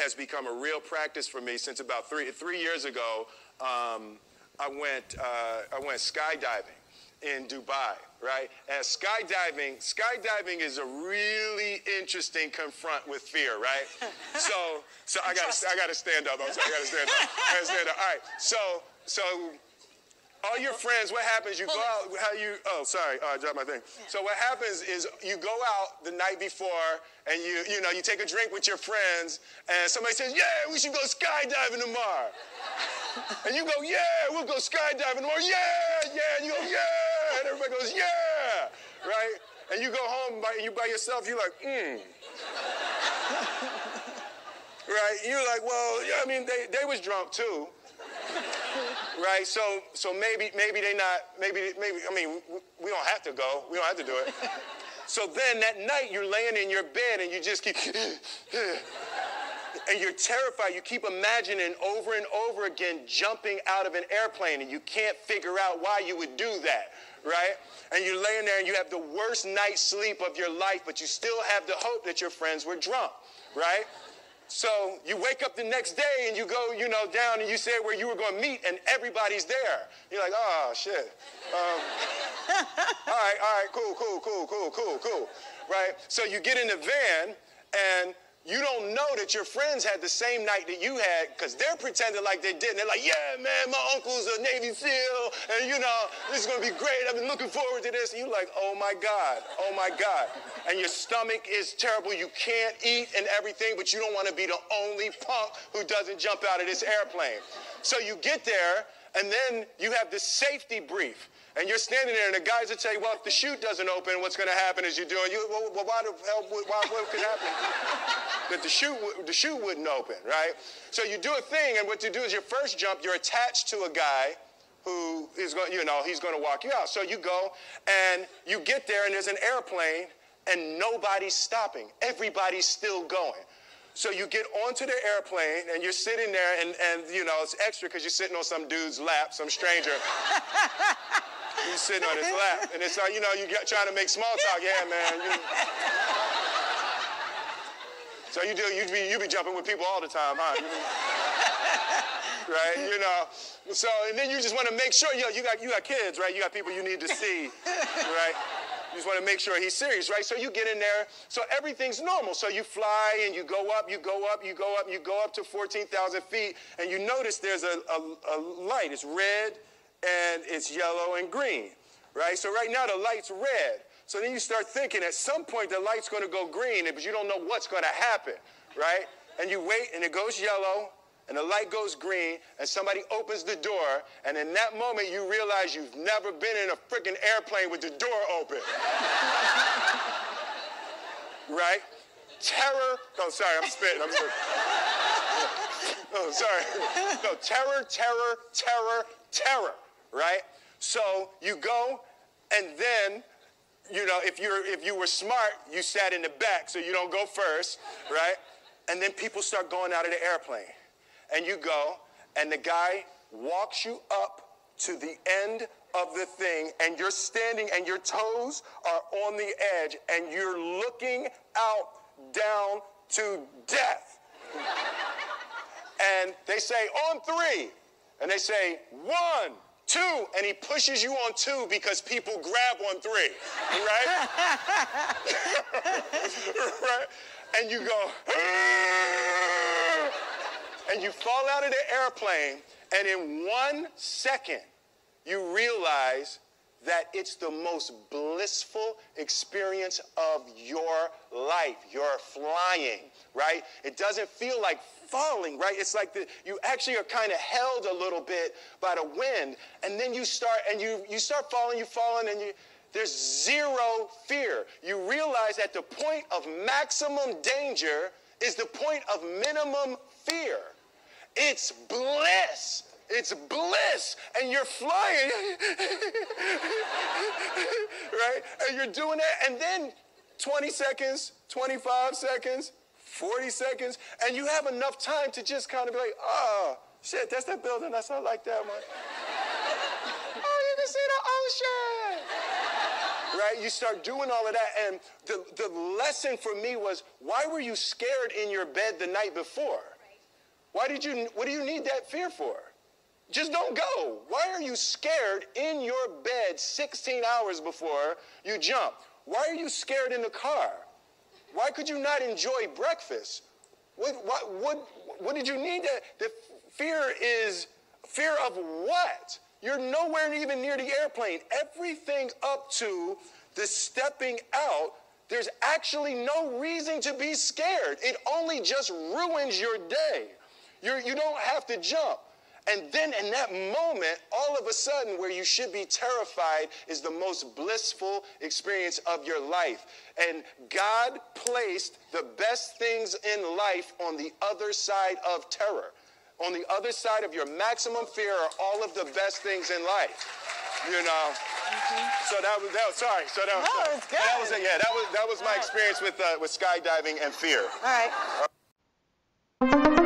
has become a real practice for me since about three years ago. I went skydiving in Dubai, right? And skydiving is a really interesting confront with fear, right? So I got to stand up. I'm sorry, I got to stand up. I got to stand up. All right. So all your friends, what happens? You go out. I dropped my thing. Yeah. So what happens is you go out the night before and you take a drink with your friends, and somebody says, "Yeah, we should go skydiving tomorrow." And you go, "Yeah, we'll go skydiving tomorrow." Yeah, yeah. And you go, "Yeah," and everybody goes, "Yeah," right? And you go home by yourself. You're like, right? You're like, well, yeah. I mean, they was drunk too. Right, so maybe they not, maybe, I mean, we don't have to go. We don't have to do it. So then that night you're laying in your bed and you just keep, and you're terrified. You keep imagining over and over again jumping out of an airplane, and you can't figure out why you would do that, right? And you're laying there and you have the worst night's sleep of your life, but you still have the hope that your friends were drunk, right? So you wake up the next day and you go, down and you say where you were going to meet and everybody's there. You're like, oh, shit. All right, cool. Right? So you get in the van and you don't know that your friends had the same night that you had because they're pretending like they didn't. They're like, yeah, man, my uncle's a Navy SEAL and, this is going to be great. I've been looking forward to this. And you're like, oh, my God. And your stomach is terrible. You can't eat and everything, but you don't want to be the only punk who doesn't jump out of this airplane. So you get there, and then you have this safety brief. And you're standing there, and the guys will tell you, well, if the chute doesn't open, what's going to happen is well, why the hell, what could happen? That the chute wouldn't open, right? So you do a thing, and what you do is your first jump, you're attached to a guy who is going, he's going to walk you out. So you go, and you get there, and there's an airplane, and nobody's stopping. Everybody's still going. So you get onto the airplane, and you're sitting there, and it's extra because you're sitting on some dude's lap, some stranger. You're sitting on his lap, and it's like, you're trying to make small talk. Yeah, man. So you be jumping with people all the time, huh? Right? So, and then you just want to make sure, you got kids, right? You got people you need to see, right? You just want to make sure he's serious, right? So you get in there. So everything's normal. So you fly and you go up to 14,000 feet, and you notice there's a light. It's red, and it's yellow and green, right? So right now the light's red. So then you start thinking at some point the light's going to go green, but you don't know what's going to happen, right? And you wait, and it goes yellow, and the light goes green, and somebody opens the door, and in that moment you realize you've never been in a freaking airplane with the door open. Right? Terror. Oh, sorry, I'm spitting. Oh, sorry. No, terror. Right? So you go, and then, if you were smart, you sat in the back so you don't go first, right? And then people start going out of the airplane. And you go, and the guy walks you up to the end of the thing, and you're standing, and your toes are on the edge, and you're looking out down to death. And they say, on 3. And they say, 1, 2, and he pushes you on 2 because people grab on 3, right? Right? And you go, and you fall out of the airplane, and in 1 second, you realize that it's the most blissful experience of your life. You're flying, right? It doesn't feel like falling, right? It's like you actually are kind of held a little bit by the wind, and then you start falling, and there's zero fear. You realize that the point of maximum danger is the point of minimum fear. It's bliss. It's bliss, and you're flying, right? And you're doing that, and then 20 seconds, 25 seconds, 40 seconds, and you have enough time to just kind of be like, oh, shit, that's that building. I saw like that one. Oh, you can see the ocean. Right? You start doing all of that, and the lesson for me was, why were you scared in your bed the night before? What do you need that fear for? Just don't go. Why are you scared in your bed 16 hours before you jump? Why are you scared in the car? Why could you not enjoy breakfast? What did you need? The fear is fear of what? You're nowhere even near the airplane. Everything up to the stepping out, there's actually no reason to be scared. It only just ruins your day. You don't have to jump. And then in that moment, all of a sudden, where you should be terrified is the most blissful experience of your life. And God placed the best things in life on the other side of terror. On the other side of your maximum fear are all of the best things in life. You know. So that was sorry. So that was, no, it's good. That was my experience with skydiving and fear. All right.